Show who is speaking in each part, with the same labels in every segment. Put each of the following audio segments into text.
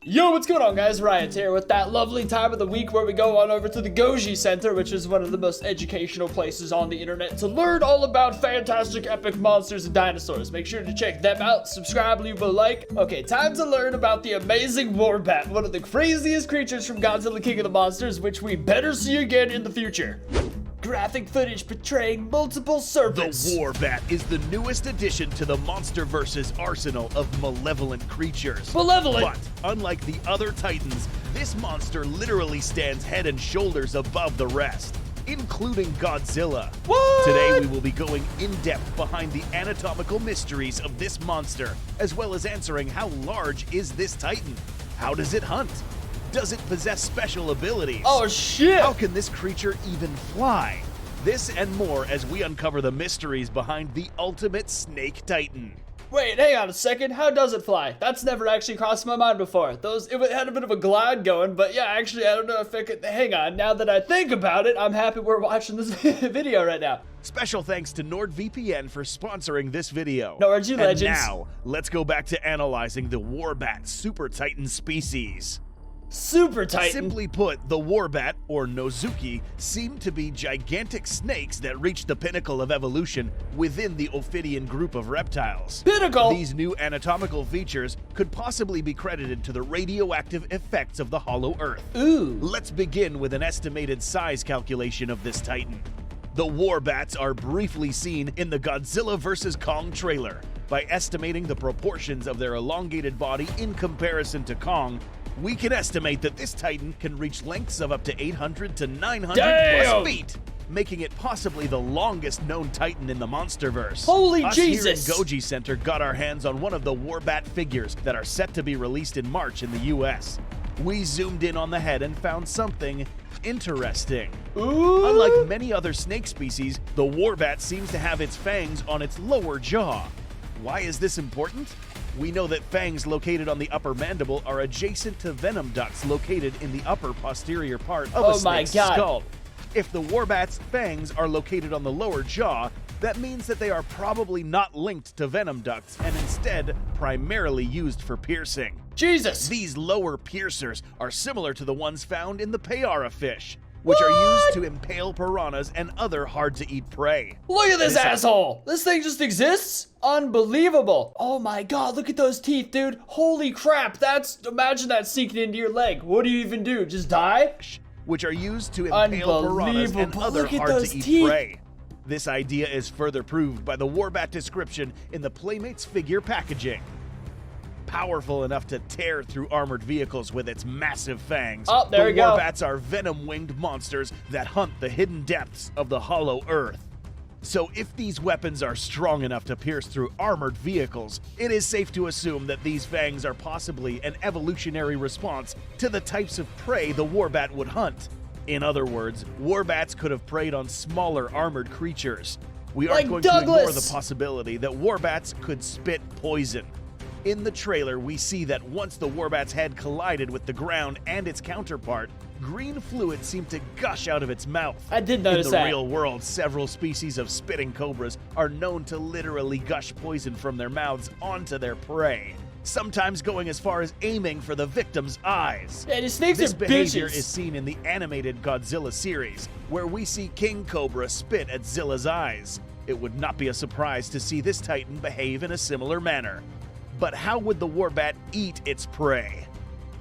Speaker 1: Yo, what's going on, guys? Riot here with that lovely time of the week where we go on over to the Goji Center, which is one of the most educational places on the internet to learn all about fantastic epic monsters and dinosaurs. Make sure to check them out, subscribe, leave a like. Okay, time to learn about the amazing Warbat, one of the craziest creatures from Godzilla King of the Monsters, which we better see again in the future. Graphic footage portraying multiple serpents.
Speaker 2: The Warbat is the newest addition to the MonsterVerse's arsenal of malevolent creatures.
Speaker 1: Malevolent?
Speaker 2: But, unlike the other titans, this monster literally stands head and shoulders above the rest, including Godzilla.
Speaker 1: What?
Speaker 2: Today we will be going in-depth behind the anatomical mysteries of this monster, as well as answering how large is this titan? How does it hunt? Does it possess special abilities?
Speaker 1: Oh shit!
Speaker 2: How can this creature even fly? This and more as we uncover the mysteries behind the ultimate snake titan.
Speaker 1: Wait, hang on a second. How does it fly? That's never actually crossed my mind before. It had a bit of a glide going, but yeah, actually, I don't know if it could. Hang on. Now that I think about it, I'm happy we're watching this video right now.
Speaker 2: Special thanks to NordVPN for sponsoring this video.
Speaker 1: Nord, you legends.
Speaker 2: And now, let's go back to analyzing the Warbat Super Titan species.
Speaker 1: Super Titan.
Speaker 2: Simply put, the Warbat, or Nozuki, seem to be gigantic snakes that reached the pinnacle of evolution within the Ophidian group of reptiles.
Speaker 1: Pinnacle?
Speaker 2: These new anatomical features could possibly be credited to the radioactive effects of the hollow Earth.
Speaker 1: Ooh.
Speaker 2: Let's begin with an estimated size calculation of this titan. The Warbats are briefly seen in the Godzilla vs. Kong trailer. By estimating the proportions of their elongated body in comparison to Kong, we can estimate that this titan can reach lengths of up to 800 to 900 plus feet, making it possibly the longest known titan in the MonsterVerse.
Speaker 1: Holy
Speaker 2: Us
Speaker 1: Jesus!
Speaker 2: Here in Goji Center got our hands on one of the Warbat figures that are set to be released in March in the US. We zoomed in on the head and found something interesting.
Speaker 1: Ooh.
Speaker 2: Unlike many other snake species, the Warbat seems to have its fangs on its lower jaw. Why is this important? We know that fangs located on the upper mandible are adjacent to venom ducts located in the upper posterior part of a snake's skull. If the Warbat's fangs are located on the lower jaw, that means that they are probably not linked to venom ducts and instead primarily used for piercing.
Speaker 1: Jesus!
Speaker 2: These lower piercers are similar to the ones found in the Payara fish, which are used to impale piranhas and other hard-to-eat prey.
Speaker 1: Look at this asshole! This thing just exists? Unbelievable! Oh my god, look at those teeth, dude! Holy crap, imagine that sinking into your leg. What do you even do? Just die?
Speaker 2: Which are used to impale piranhas and other hard-to-eat prey. This idea is further proved by the Warbat description in the Playmates figure packaging. Powerful enough to tear through armored vehicles with its massive fangs.
Speaker 1: Oh, there we go.
Speaker 2: Warbats are venom-winged monsters that hunt the hidden depths of the hollow Earth. So if these weapons are strong enough to pierce through armored vehicles, it is safe to assume that these fangs are possibly an evolutionary response to the types of prey the Warbat would hunt. In other words, Warbats could have preyed on smaller armored creatures. We aren't going to ignore the possibility that Warbats could spit poison. In the trailer, we see that once the Warbat's head collided with the ground and its counterpart, green fluid seemed to gush out of its mouth.
Speaker 1: I did notice that.
Speaker 2: In the real world, several species of spitting cobras are known to literally gush poison from their mouths onto their prey, sometimes going as far as aiming for the victim's eyes.
Speaker 1: Yeah, the snakes
Speaker 2: this
Speaker 1: are
Speaker 2: behavior
Speaker 1: bitches.
Speaker 2: is seen in the animated Godzilla series, where we see King Cobra spit at Zilla's eyes. It would not be a surprise to see this titan behave in a similar manner. But how would the Warbat eat its prey?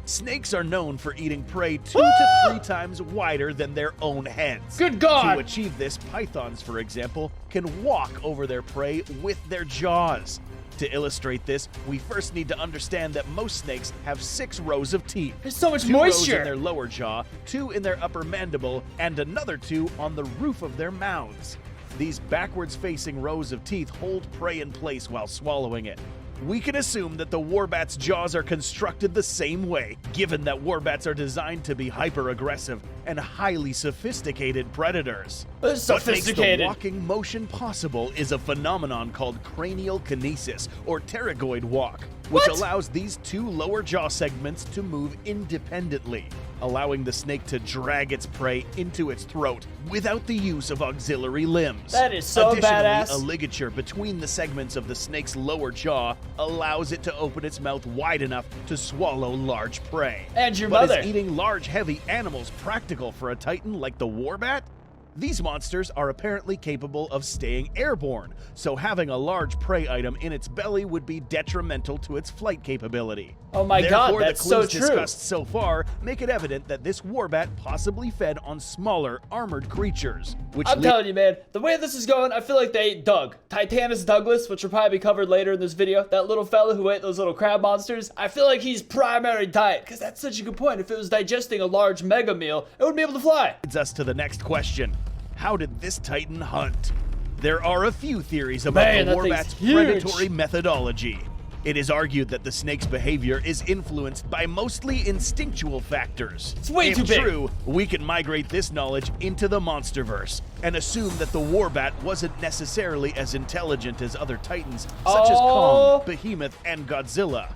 Speaker 2: Snakes are known for eating prey 2 to 3 times wider than their own heads.
Speaker 1: Good God!
Speaker 2: To achieve this, pythons, for example, can walk over their prey with their jaws. To illustrate this, we first need to understand that most snakes have 6 rows of teeth.
Speaker 1: There's so much
Speaker 2: 2 rows
Speaker 1: moisture
Speaker 2: in their lower jaw, 2 in their upper mandible, and another 2 on the roof of their mouths. These backwards-facing rows of teeth hold prey in place while swallowing it. We can assume that the Warbat's jaws are constructed the same way, given that Warbats are designed to be hyper-aggressive and highly sophisticated predators.
Speaker 1: Sophisticated.
Speaker 2: What makes the walking motion possible is a phenomenon called cranial kinesis, or pterygoid walk. which
Speaker 1: What?
Speaker 2: allows these two lower jaw segments to move independently, allowing the snake to drag its prey into its throat without the use of auxiliary limbs.
Speaker 1: That is so
Speaker 2: Additionally,
Speaker 1: badass.
Speaker 2: a ligature between the segments of the snake's lower jaw allows it to open its mouth wide enough to swallow large prey.
Speaker 1: And your
Speaker 2: But
Speaker 1: mother.
Speaker 2: is eating large, heavy animals practical for a titan like the Warbat? These monsters are apparently capable of staying airborne, so having a large prey item in its belly would be detrimental to its flight capability.
Speaker 1: Oh my God,
Speaker 2: Therefore,
Speaker 1: that's
Speaker 2: the
Speaker 1: so
Speaker 2: clues
Speaker 1: true.
Speaker 2: discussed so far make it evident that this Warbat possibly fed on smaller, armored creatures, which
Speaker 1: I'm telling you, man, the way this is going, I feel like they ate Doug. Titanus Douglas, which will probably be covered later in this video, that little fella who ate those little crab monsters, I feel like he's primary diet, because that's such a good point. If it was digesting a large mega meal, it would be able to fly.
Speaker 2: leads us to the next question. How did this titan hunt? There are a few theories about
Speaker 1: Man,
Speaker 2: the
Speaker 1: that thing's
Speaker 2: Warbat's
Speaker 1: huge.
Speaker 2: predatory methodology. It is argued that the snake's behavior is influenced by mostly instinctual factors.
Speaker 1: It's way
Speaker 2: if
Speaker 1: too big.
Speaker 2: true, we can migrate this knowledge into the monsterverse and assume that the Warbat wasn't necessarily as intelligent as other titans, such as
Speaker 1: Oh.
Speaker 2: Kong, Behemoth, and Godzilla.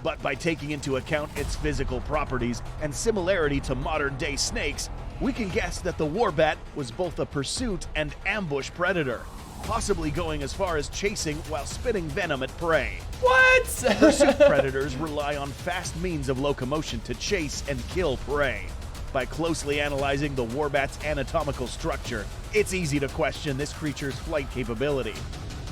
Speaker 2: But by taking into account its physical properties and similarity to modern-day snakes, we can guess that the Warbat was both a pursuit and ambush predator, possibly going as far as chasing while spitting venom at prey.
Speaker 1: What?
Speaker 2: Pursuit predators rely on fast means of locomotion to chase and kill prey. By closely analyzing the Warbat's anatomical structure, it's easy to question this creature's flight capability.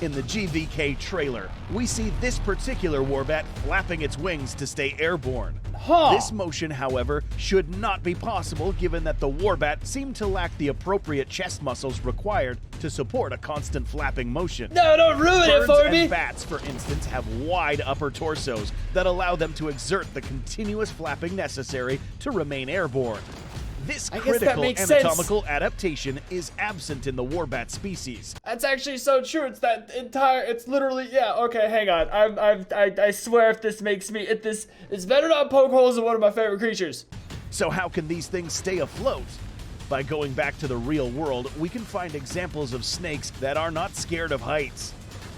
Speaker 2: In the GVK trailer, we see this particular Warbat flapping its wings to stay airborne.
Speaker 1: Huh.
Speaker 2: This motion, however, should not be possible given that the Warbat seemed to lack the appropriate chest muscles required to support a constant flapping motion.
Speaker 1: No, don't ruin it
Speaker 2: Birds
Speaker 1: for
Speaker 2: and
Speaker 1: me.
Speaker 2: bats, for instance, have wide upper torsos that allow them to exert the continuous flapping necessary to remain airborne. This
Speaker 1: I guess that
Speaker 2: critical
Speaker 1: makes sense.
Speaker 2: anatomical adaptation is absent in the Warbat species.
Speaker 1: That's actually so true. It's that entire. It's literally. Yeah. Okay. Hang on. I swear, if this makes me, it's better not poke holes in one of my favorite creatures.
Speaker 2: So how can these things stay afloat? By going back to the real world, we can find examples of snakes that are not scared of heights.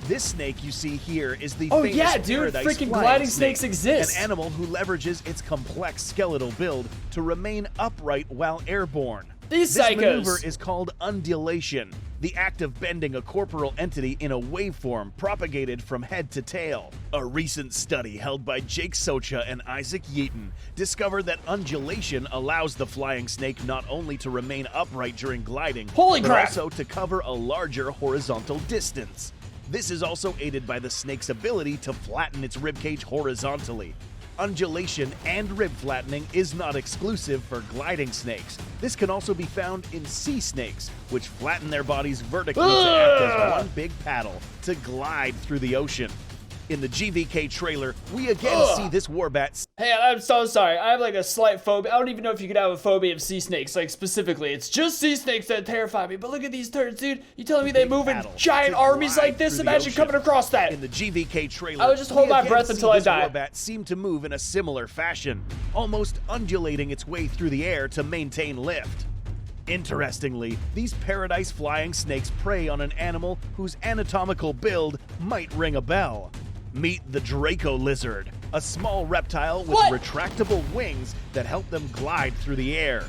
Speaker 2: This snake you see here is the
Speaker 1: Oh,
Speaker 2: famous
Speaker 1: yeah, dude,
Speaker 2: paradise
Speaker 1: freaking
Speaker 2: flying
Speaker 1: gliding
Speaker 2: snake,
Speaker 1: snakes exist.
Speaker 2: An animal who leverages its complex skeletal build to remain upright while airborne.
Speaker 1: These
Speaker 2: This
Speaker 1: psychos.
Speaker 2: maneuver is called undulation, the act of bending a corporeal entity in a waveform propagated from head to tail. A recent study held by Jake Socha and Isaac Yeaton discovered that undulation allows the flying snake not only to remain upright during gliding,
Speaker 1: Holy
Speaker 2: but
Speaker 1: crap.
Speaker 2: also to cover a larger horizontal distance. This is also aided by the snake's ability to flatten its ribcage horizontally. Undulation and rib flattening is not exclusive for gliding snakes. This can also be found in sea snakes, which flatten their bodies vertically to act as one big paddle to glide through the ocean. In the GVK trailer, we again see this Warbat.
Speaker 1: Hey, I'm so sorry. I have like a slight phobia. I don't even know if you could have a phobia of sea snakes, like specifically. It's just sea snakes that terrify me. But look at these turds, dude. You telling me they move in
Speaker 2: paddle
Speaker 1: giant
Speaker 2: to
Speaker 1: armies
Speaker 2: glide
Speaker 1: like this?
Speaker 2: through the
Speaker 1: Imagine
Speaker 2: ocean.
Speaker 1: coming across that.
Speaker 2: In the GVK trailer,
Speaker 1: I would just hold
Speaker 2: we
Speaker 1: my
Speaker 2: again
Speaker 1: breath
Speaker 2: see
Speaker 1: until I
Speaker 2: this
Speaker 1: die.
Speaker 2: Warbat seem to move in a similar fashion, almost undulating its way through the air to maintain lift. Interestingly, these paradise flying snakes prey on an animal whose anatomical build might ring a bell. Meet the Draco lizard, a small reptile with
Speaker 1: What?
Speaker 2: retractable wings that help them glide through the air.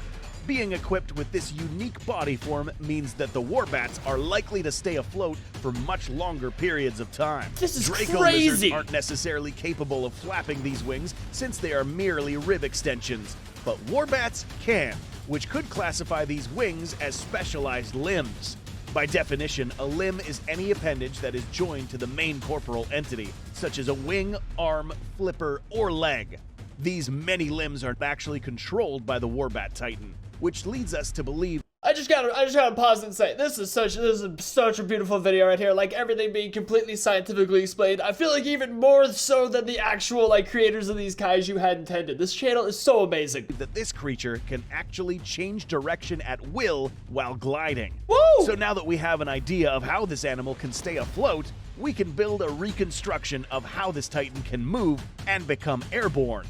Speaker 2: Being equipped with this unique body form means that the Warbats are likely to stay afloat for much longer periods of time.
Speaker 1: This is
Speaker 2: Draco
Speaker 1: crazy.
Speaker 2: lizards aren't necessarily capable of flapping these wings since they are merely rib extensions, but Warbats can, which could classify these wings as specialized limbs. By definition, a limb is any appendage that is joined to the main corporal entity, such as a wing, arm, flipper, or leg. These many limbs are actually controlled by the Warbat Titan, which leads us to believe
Speaker 1: I just gotta pause and say this is such a beautiful video right here. Like everything being completely scientifically explained. I feel like even more so than the actual like creators of these kaiju had intended. This channel is so amazing.
Speaker 2: that this creature can actually change direction at will while gliding.
Speaker 1: Woo!
Speaker 2: So now that we have an idea of how this animal can stay afloat, we can build a reconstruction of how this Titan can move and become airborne.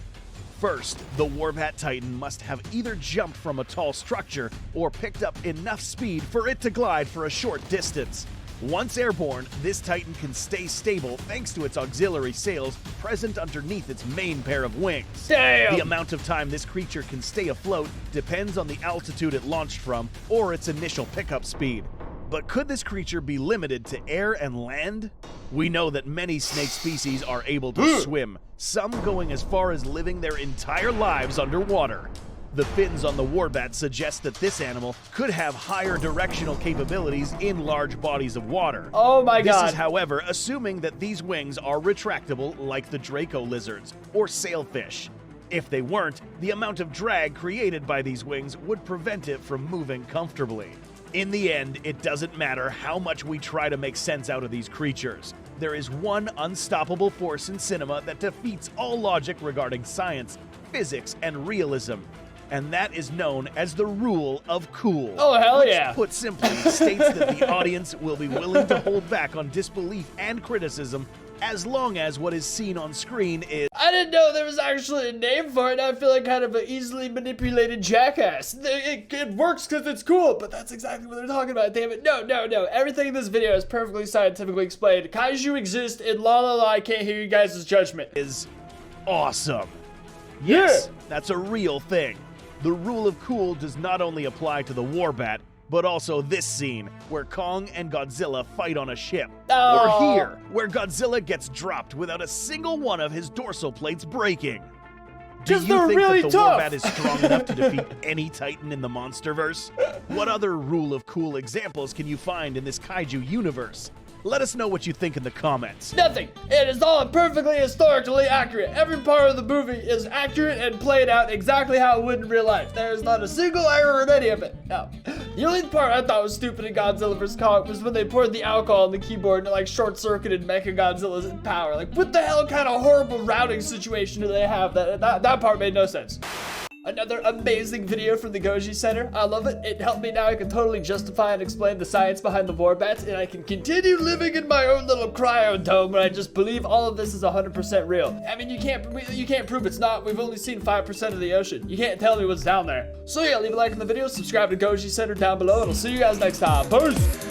Speaker 2: First, the Warbat Titan must have either jumped from a tall structure or picked up enough speed for it to glide for a short distance. Once airborne, this Titan can stay stable thanks to its auxiliary sails present underneath its main pair of wings.
Speaker 1: Damn!
Speaker 2: The amount of time this creature can stay afloat depends on the altitude it launched from or its initial pickup speed. But could this creature be limited to air and land? We know that many snake species are able to swim, some going as far as living their entire lives underwater. The fins on the Warbat suggest that this animal could have higher directional capabilities in large bodies of water.
Speaker 1: Oh my god.
Speaker 2: This is, however, assuming that these wings are retractable like the Draco lizards or sailfish. If they weren't, the amount of drag created by these wings would prevent it from moving comfortably. In the end, it doesn't matter how much we try to make sense out of these creatures. There is one unstoppable force in cinema that defeats all logic regarding science, physics, and realism. And that is known as the rule of cool.
Speaker 1: Oh, hell yeah.
Speaker 2: Which, put simply, states that the audience will be willing to hold back on disbelief and criticism as long as what is seen on screen is...
Speaker 1: I didn't know there was actually a name for it. I feel like kind of an easily manipulated jackass. It works because it's cool, but that's exactly what they're talking about, damn it. No. Everything in this video is perfectly scientifically explained. Kaiju exist, and I can't hear you guys' judgment.
Speaker 2: Is awesome. Yes, that's a real thing. The rule of cool does not only apply to the Warbat, but also this scene, where Kong and Godzilla fight on a ship.
Speaker 1: Oh.
Speaker 2: Or here, where Godzilla gets dropped without a single one of his dorsal plates breaking. Do you
Speaker 1: they're
Speaker 2: think
Speaker 1: really
Speaker 2: that the
Speaker 1: tough.
Speaker 2: Warbat is strong enough to defeat any Titan in the Monsterverse? What other rule of cool examples can you find in this Kaiju universe? Let us know what you think in the comments.
Speaker 1: Nothing. It is all perfectly historically accurate. Every part of the movie is accurate and played out exactly how it would in real life. There is not a single error in any of it. No. The only part I thought was stupid in Godzilla vs. Kong was when they poured the alcohol on the keyboard and it like short-circuited Mechagodzilla's power. Like, what the hell kind of horrible routing situation do they have? That part made no sense. Another amazing video from the Goji Center. I love it. It helped me now. I can totally justify and explain the science behind the Warbats, and I can continue living in my own little cryo dome where I just believe all of this is 100% real. I mean, you can't prove it's not. We've only seen 5% of the ocean. You can't tell me what's down there. So yeah, leave a like on the video, subscribe to Goji Center down below, and I'll see you guys next time. Peace!